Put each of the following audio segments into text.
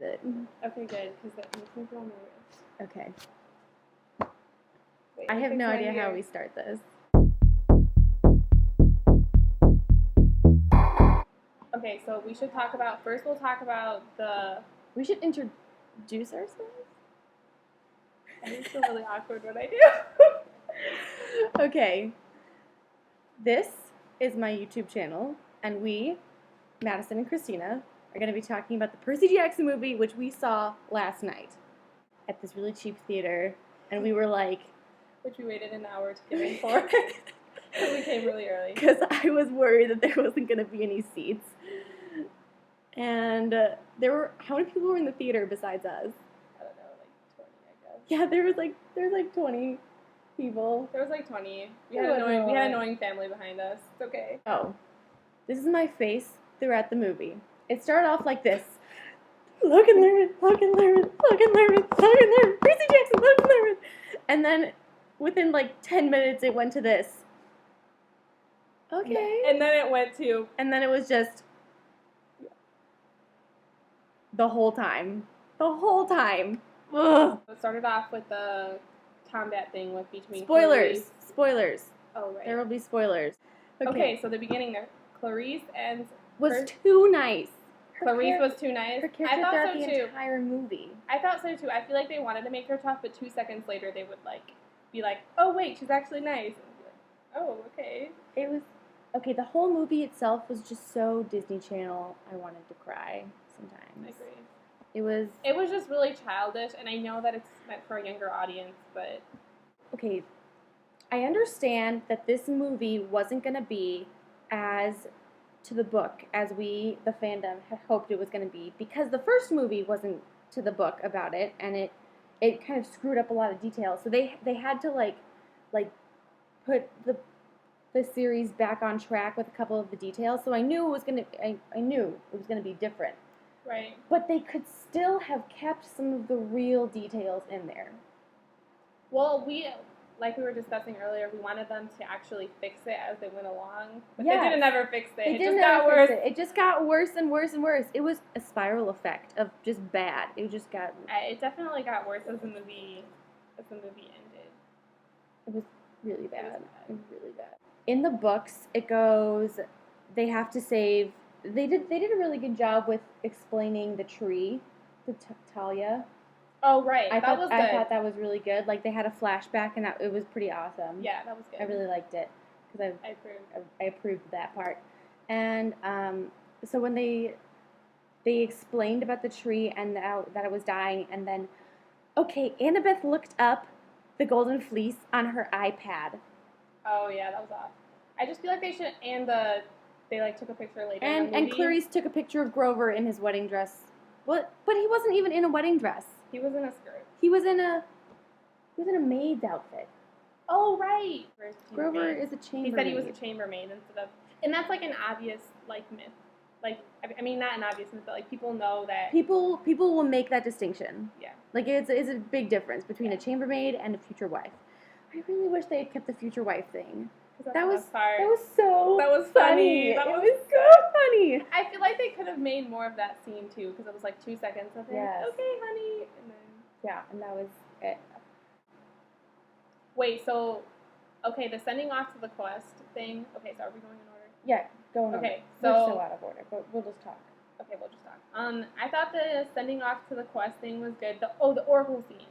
Okay, good, because that makes me feel nervous. Okay. Wait, I have no idea here. how we start this. Okay, so we should talk about, first we'll talk about We should introduce ourselves? I feel really awkward when I do. Okay. This is my YouTube channel, and we, Madison and Christina, are going to be talking about the Percy Jackson movie, which we saw last night at this really cheap theater, and we were like... Which we waited an hour to get in for, because we came really early. Because I was worried that there wasn't going to be any seats. And there were... How many people were in the theater besides us? I don't know, like 20, I guess. Yeah, there was like 20 people. There was like 20. We had annoying family behind us. It's okay. Oh. This is my face throughout the movie. It started off like this. Look and learn, look and learn, look and learn, look and learn. Percy Jackson, look and learn. And then within like 10 minutes it went to this. Okay. And then it went to... And then it was just... The whole time. The whole time. Ugh. It started off with the combat thing between Spoilers. Clarice. Spoilers. Oh, right. There will be spoilers. Okay, so the beginning there. Clarice and... Was too nice. Clarice was too nice. Her character I thought throughout so the too. entire movie. I thought so too. I feel like they wanted to make her tough, but 2 seconds later they would be like, oh wait, she's actually nice. And be like, oh, okay. It was okay. The whole movie itself was just so Disney Channel. I wanted to cry sometimes. I agree. It was just really childish, and I know that it's meant for a younger audience, but okay. I understand that this movie wasn't going to be as to the book as we, the fandom, had hoped it was going to be, because the first movie wasn't to the book about it, and it kind of screwed up a lot of details. So they had to like put the series back on track with a couple of the details. So I knew it was gonna be different. Right. But they could still have kept some of the real details in there. Well, like we were discussing earlier, we wanted them to actually fix it as they went along. But yes. They didn't ever fix it. It just got worse. It just got worse and worse and worse. It was a spiral effect of just bad. It just got... It definitely got worse as the movie ended. It was really bad. It was really bad. In the books, it goes, they have to save... They did a really good job with explaining the tree, the Talia. Oh, right. That was good. I thought that was really good. Like, they had a flashback, and it was pretty awesome. Yeah, that was good. I really liked it, because I approved that part. And so when they explained about the tree and that it was dying, and then, okay, Annabeth looked up the Golden Fleece on her iPad. Oh, yeah, that was off. I just feel like they should, they took a picture later in the movie. And Clarice took a picture of Grover in his wedding dress. What? But he wasn't even in a wedding dress. He was in a skirt. He was in a maid's outfit. Oh, right. Grover is a chambermaid. He said he was a chambermaid instead of... And that's like an obvious, myth. Like, I mean, not an obvious myth, but, people know that... People will make that distinction. Yeah. Like, it's a big difference between a chambermaid and a future wife. I really wish they had kept the future wife thing. That was funny. That was so funny. I feel like they could have made more of that scene too, because it was 2 seconds of it. Yes. Okay, honey, and then and that was it. Wait, so the sending off to the quest thing. Okay, so are we going in order? Yeah, go in order. Okay, we're so out of order, but we'll just talk. Okay, we'll just talk. I thought the sending off to the quest thing was good. The oracle scene.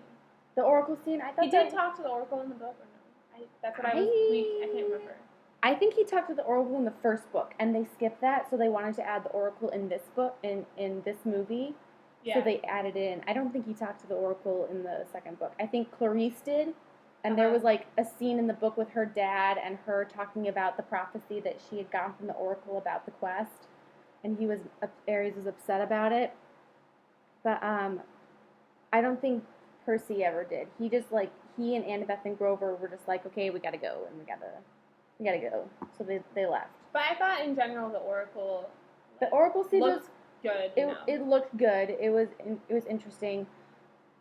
The oracle scene. I thought he did talk to the oracle in the book, or no? That's what I can't remember. I think he talked to the oracle in the first book, and they skipped that, so they wanted to add the oracle in this book, in this movie. Yeah. So they added it in. I don't think he talked to the oracle in the second book. I think Clarice did, and there was a scene in the book with her dad and her talking about the prophecy that she had gotten from the oracle about the quest, and Ares was upset about it. But I don't think Percy ever did. He just he and Annabeth and Grover were just okay, we gotta go, and we gotta go. So they left. But I thought in general the oracle scene looked good. It looked good. It was interesting.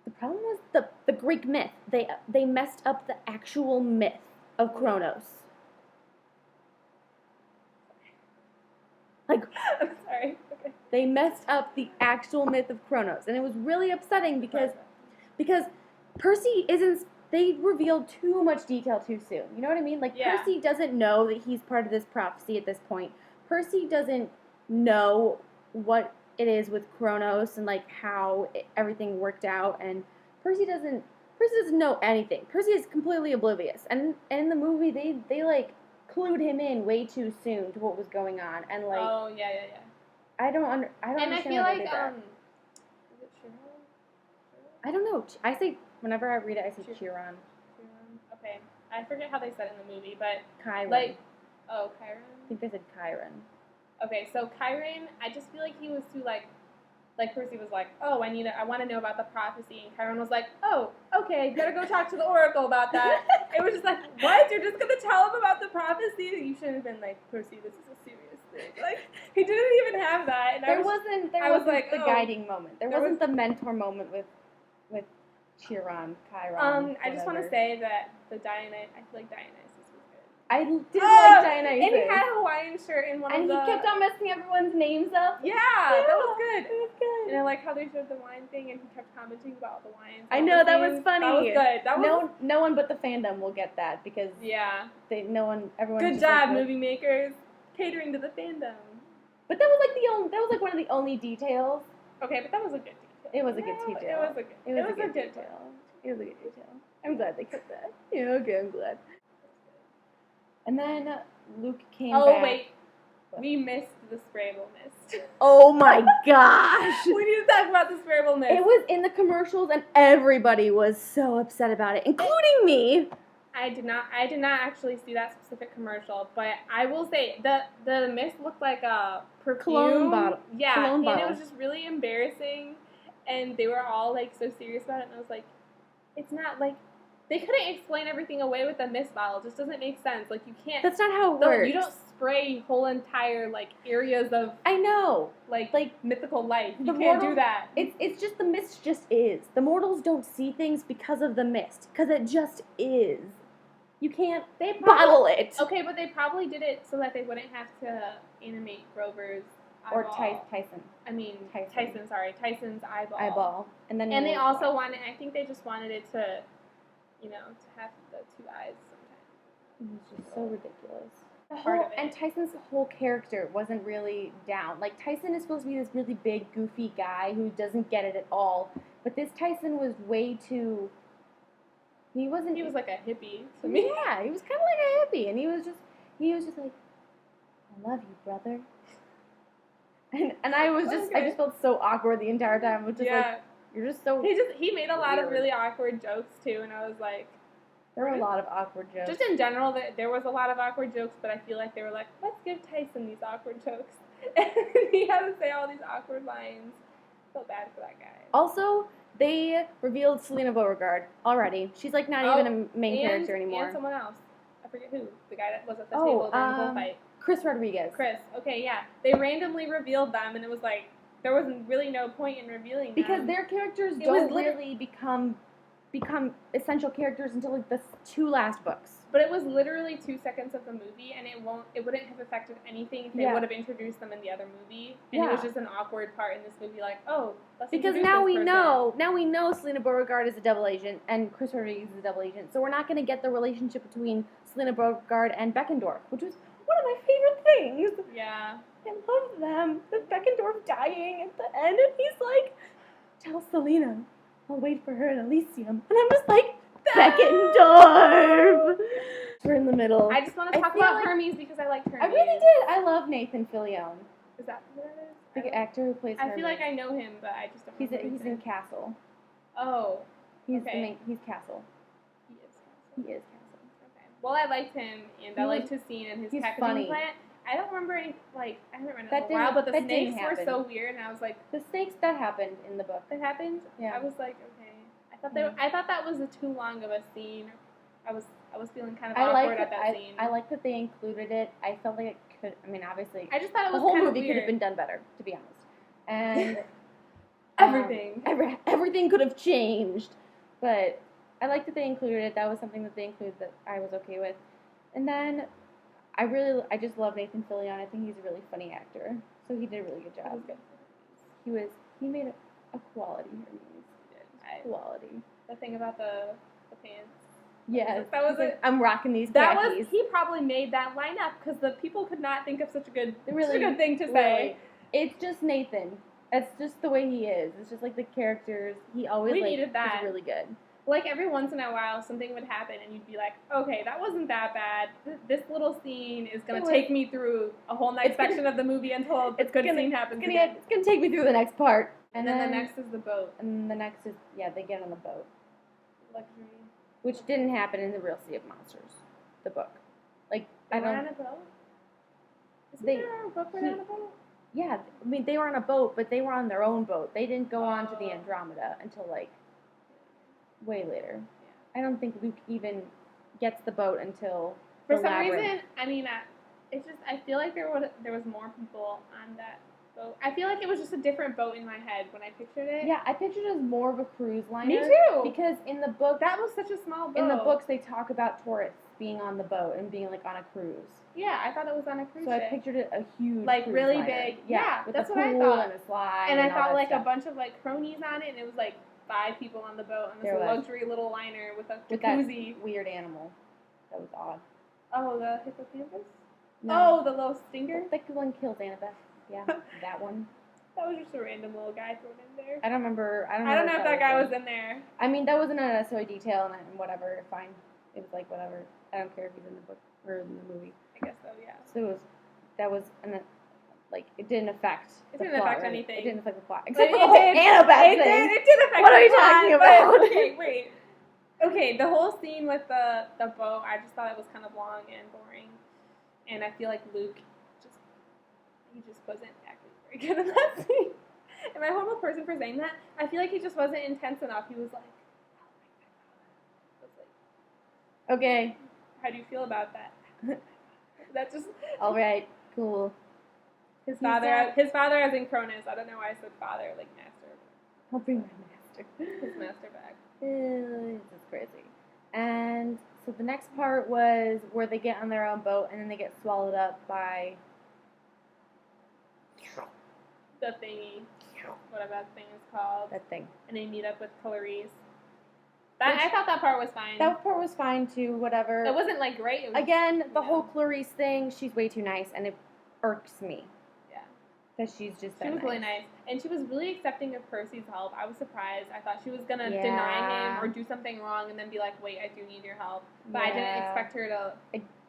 The problem was the Greek myth. They messed up the actual myth of Kronos. I'm sorry. Okay. They messed up the actual myth of Kronos, and it was really upsetting because Percy isn't. They revealed too much detail too soon. You know what I mean? Like, Yeah. Percy doesn't know that he's part of this prophecy at this point. Percy doesn't know what it is with Kronos and, like, how everything worked out. And Percy doesn't know anything. Percy is completely oblivious. And in the movie, they like, clued him in way too soon to what was going on. And, like... Oh, yeah. I don't And understand I feel why like, they did that. is it Chiron? I don't know. I say, whenever I read it, I say Chiron. Okay. I forget how they said it in the movie, but, Chiron. like, oh, Chiron? I think they said Chiron. Okay, so Chiron, I just feel like he was too, like Percy was like, oh, I want to know about the prophecy, and Chiron was like, oh, okay, better go talk to the oracle about that. It was just like, what? You're just going to tell him about the prophecy? You shouldn't have been like, Percy, this is a serious thing. Like, he didn't even have that. And There wasn't the guiding moment. There wasn't the mentor moment with Chiron. I just want to say that I feel like Dionysus was good. I did like Dionysus. And he had a Hawaiian shirt in one of the... And he kept on messing everyone's names up. Yeah, that was good. It was good. And I like how they showed the wine thing, and he kept commenting about the wines. I know, that was funny. That was good. No one but the fandom will get that, because everyone. Good job, movie makers, catering to the fandom. But that was one of the only details. Okay, but that was a good detail. It was a good detail. It was a good detail. It was a good detail. I'm glad they kept that. Yeah, okay, I'm glad. And then Luke came back. Oh, wait. We missed the Sprable Mist. Oh my gosh! We need to talk about the Sprable Mist. It was in the commercials, and everybody was so upset about it, including me. I did not actually see that specific commercial, but I will say the mist looked like a perfume. Cologne bottle. Yeah, Cologne bottle. It was just really embarrassing, and they were all like so serious about it, and I was like, it's not like they couldn't explain everything away with the mist bottle. It just doesn't make sense. Like, you can't. That's not how it works. You don't spray whole entire like areas of. I know. Like mythical life. You can't mortals, do that. It's just the mist just is. The mortals don't see things because of the mist, because it just is. You can't bottle it. Okay, but they probably did it so that they wouldn't have to animate Grover's eyeball. Or Tyson. I mean, Tyson's eyeball. And they also wanted, I think they just wanted it to, to have the two eyes sometimes. It was just so ridiculous. And Tyson's whole character wasn't really down. Like, Tyson is supposed to be this really big, goofy guy who doesn't get it at all. But this Tyson was way too... He was like a hippie to me. Yeah, he was kind of like a hippie, and he was just like, I love you, brother. And I just felt so awkward the entire time. I was just like, you're just so. He made a lot of really awkward jokes too, and I was like, there were a lot of awkward jokes. Just in general, there was a lot of awkward jokes, but I feel like they were like, let's give Tyson these awkward jokes, and he had to say all these awkward lines. I felt bad for that guy. Also, they revealed Selena Beauregard already. She's like not even a main character anymore. And someone else. I forget who. The guy that was at the table during the bullfight. Chris Rodriguez. Okay, yeah. They randomly revealed them, and it was like, there was really no point in revealing them. Because their characters don't really become essential characters until like the two last books. But it was literally 2 seconds of the movie, and it wouldn't have affected anything if they would have introduced them in the other movie. And it was just an awkward part in this movie, like, let's because now we know Selena Beauregard is a double agent and Chris Rodriguez is a double agent, so we're not going to get the relationship between Selena Beauregard and Beckendorf, which was one of my favorite things. Yeah, I love them. The Beckendorf dying at the end, and he's like, "Tell Selena I'll wait for her at Elysium," and I'm just like, Beckendorf! We're in the middle. I just want to talk about Hermes because I like Hermes. I really did. I love Nathan Fillion. Is that who that is? The actor who plays Hermes. I feel like I know him, but I just don't know. He's in Castle. Oh. He's okay. He's Castle. He is Castle. Okay. Well, I liked him, and I liked his scene and his packaging plant. I don't remember any, I haven't read it in a while, but the snakes were so weird, and I was like... The snakes, that happened in the book. That happened? Yeah. I was like, okay. I thought that was too long of a scene. I was feeling kind of awkward at that scene. I like that they included it. I felt like it could, obviously... I just thought it was the whole kind of movie weird. could have been done better, to be honest. And... everything. Everything could have changed. But I like that they included it. That was something that they included that I was okay with. And then... I just love Nathan Fillion. I think he's a really funny actor. So he did a really good job. That was good. He made a quality Hermes. Quality. The thing about the pants. Yes. That was it. I'm rocking these That khakis. he probably made that line up because the people could not think of such a good thing to say. Really. It's just Nathan. That's just the way he is. It's just like the characters. He always needed that. Is really good. Like every once in a while, something would happen, and you'd be like, "Okay, that wasn't that bad. This little scene is gonna take me through a whole next section of the movie until a good scene happens again." It's gonna take me through the next part. And then the next is the boat. And the next is they get on the boat. Luxury. Which didn't happen in the Real Sea of Monsters, the book. Like they were on a boat. Isn't there a book where they're on a boat? Yeah, I mean they were on a boat, but they were on their own boat. They didn't go on to the Andromeda until like way later. Yeah. I don't think Luke even gets the boat until for some reason. I mean, it's just I feel like there was more people on that boat. I feel like it was just a different boat in my head when I pictured it. Yeah, I pictured it as more of a cruise liner. Me too. Because in the book that was such a small boat. In the books they talk about tourists being on the boat and being like on a cruise. Yeah, I thought it was on a cruise ship. So I pictured it a huge like cruise really liner. big. Yeah, with that's a what I pool thought. And a slide. And I thought like stuff. a bunch of like cronies on it, and it was like 5 people on the boat on this luxury little liner with a jacuzzi. That weird animal. That was odd. Oh, the hippocampus? No. Oh, the little stinger? The one kills Annabeth. Yeah, that one. That was just a random little guy thrown in there. I don't remember. I don't know if that guy was in there. I mean, that wasn't a necessary detail, and whatever. Fine. It was like whatever. I don't care if he's in the book or in the movie. I guess so. Yeah. So it didn't affect. It didn't affect anything. It didn't affect the plot. Except for the whole Annabeth thing. It did affect. What are you talking about? Okay, wait. Okay, the whole scene with the boat, I just thought it was kind of long and boring, and I feel like Luke just wasn't acting very good in that scene. Am I a horrible person for saying that? I feel like he just wasn't intense enough. He was like, okay. How do you feel about that? That just all right, cool. His father as in Cronus. I don't know why I said father, like master. I'll bring my master. His master back. This is crazy. And so the next part was where they get on their own boat and then they get swallowed up by the thingy. Whatever that thing is called. That thing. And they meet up with Clarice. I thought that part was fine. That part was fine too, whatever. It wasn't like great. It was Again, the whole Clarice thing, she's way too nice and it irks me. Yeah. That she's just She was really nice. And she was really accepting of Percy's help. I was surprised. I thought she was going to deny him or do something wrong and then be like, wait, I do need your help. But I didn't expect her to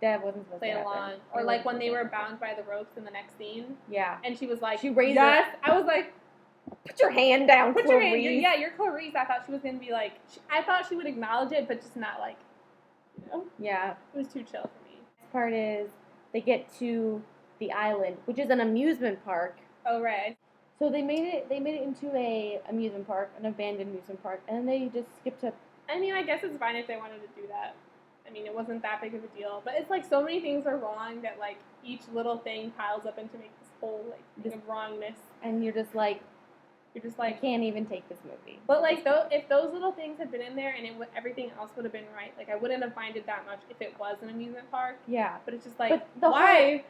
that wasn't supposed play to along. Or like when they were bound by the ropes in the next scene. Yeah. And she was like, she raised yes. I was like, put your hand down, Put Clarice. your hand. Yeah, you're Clarice. I thought she was going to be like, I thought she would acknowledge it, but just not like, you know? Yeah. It was too chill for me. Next part is they get to the island, which is an amusement park. Oh, right. So they made it into a amusement park, an abandoned amusement park, and then they just skipped to. I mean, I guess it's fine if they wanted to do that. I mean, it wasn't that big of a deal, but it's like so many things are wrong that like each little thing piles up into make this whole like thing of wrongness. And you're just like, I can't even take this movie. But like, if those little things had been in there and everything else would have been right, like I wouldn't have minded that much if it was an amusement park. Yeah. But it's just like, why?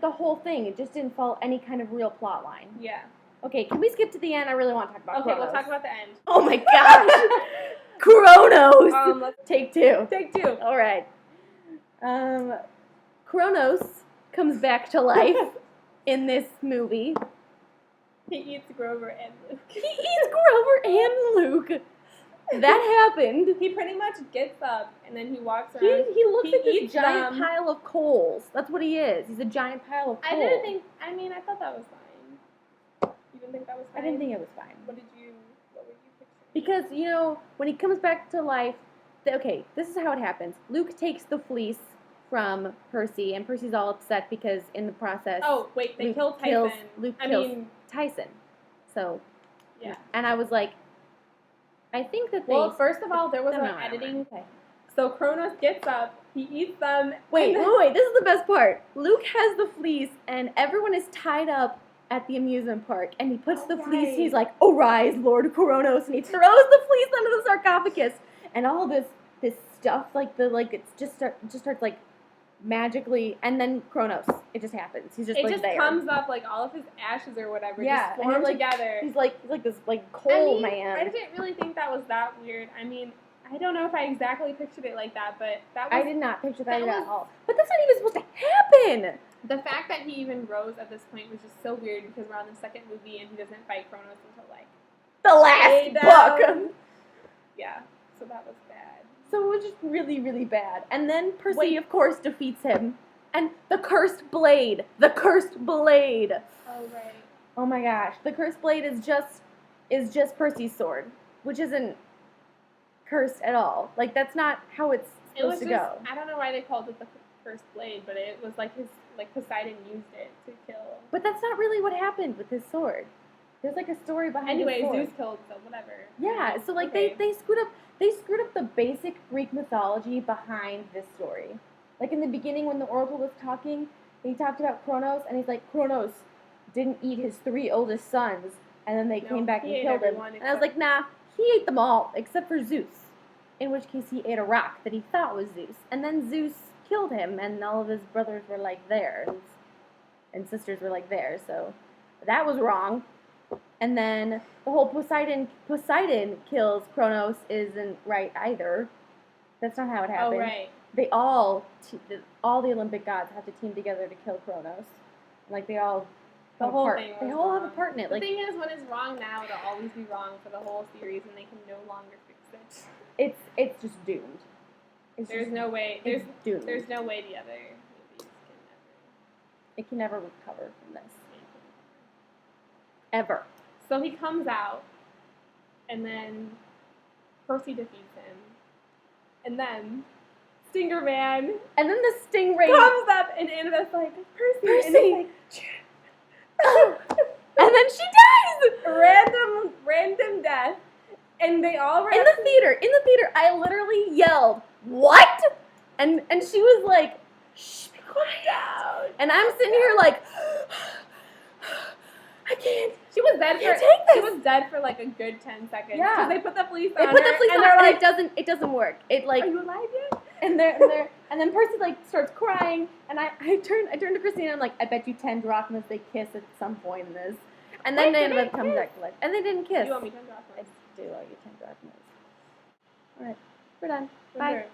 The whole thing, it just didn't follow any kind of real plot line. Yeah. Okay, can we skip to the end? I really want to talk about Kronos. We'll talk about the end. Oh my gosh! Kronos! Take 2. Take 2. All right. Kronos comes back to life in this movie. He eats Grover and Luke. He eats Grover and Luke. That happened. He pretty much gets up and then he walks around. He looks like this giant pile of coals. That's what he is. He's a giant pile of coals. I thought that was fine. You didn't think that was fine? I didn't think it was fine. What were you picturing? Because, when he comes back to life, this is how it happens. Luke takes the fleece from Percy, and Percy's all upset because in the process... Oh, wait, they killed Tyson. Luke kills Tyson. So, yeah. And I was like, I think that they... Well, first of all, there was an editing... Okay. So Kronos gets up, he eats them... Wait, this is the best part. Luke has the fleece, and everyone is tied up at the amusement park, and he puts the fleece, he's like, "Arise, Lord Kronos," and he throws the fleece under the sarcophagus, and all this stuff, it just starts, like, magically, and then Kronos. It just happens. He's just it like just there. comes up like all of his ashes or whatever Yeah, just form and together. He's like this like coal man. I didn't really think that was that weird. I mean, I don't know if I exactly pictured it like that, but that was. I did not picture that at all. But that's not even supposed to happen. The fact that he even rose at this point was just so weird because we're on the second movie and he doesn't fight Kronos until like the last book. Yeah, so that was bad. So it was just really, really bad. And then Percy, of course, defeats him. And the cursed blade. The cursed blade. Oh right. Oh my gosh, the cursed blade is just Percy's sword, which isn't cursed at all. Like that's not how it's supposed to go. I don't know why they called it the cursed blade, but it was like Poseidon used it to kill. But that's not really what happened with his sword. There's like a story behind his sword. Zeus killed, so whatever. Yeah, so like they screwed up the basic Greek mythology behind this story. Like in the beginning when the Oracle was talking, he talked about Kronos and he's like, Kronos didn't eat his 3 oldest sons, and then they came back and killed him. And I was like, nah, he ate them all except for Zeus. In which case he ate a rock that he thought was Zeus. And then Zeus killed him, and all of his brothers were like there, and sisters were like there, so that was wrong. And then the whole Poseidon kills Kronos isn't right either. That's not how it happened. Oh, right. They all the Olympic gods have to team together to kill Kronos. Like they all the whole part. thing They was all wrong. have a part in it. The thing is, when it's wrong now, it'll always be wrong for the whole series, and they can no longer fix it. It's just doomed. There's no way. There's no way the other movies can ever. It can never recover from this. Ever. So he comes out, and then Percy defeats him, and then Stinger Man, and then the Stingray comes up, and Annabeth's like, Percy, and he's like, and then she dies. Random death, and they all in the theater. I literally yelled, "What?" And she was like, "Shh, be quiet." And I'm sitting here like, I can't. She was dead for like a good 10 seconds. Yeah. Because they put the police on her. And they're like, it doesn't work. It like. Are you alive yet? And then Percy like starts crying, and I turn to Christina and I'm like, I bet you 10 drachmas they kiss at some point in this. And then Annabeth comes back to life. And they didn't kiss. You owe me 10 drachmas. I do owe you 10 drachmas. Alright, we're done. We're Bye. here.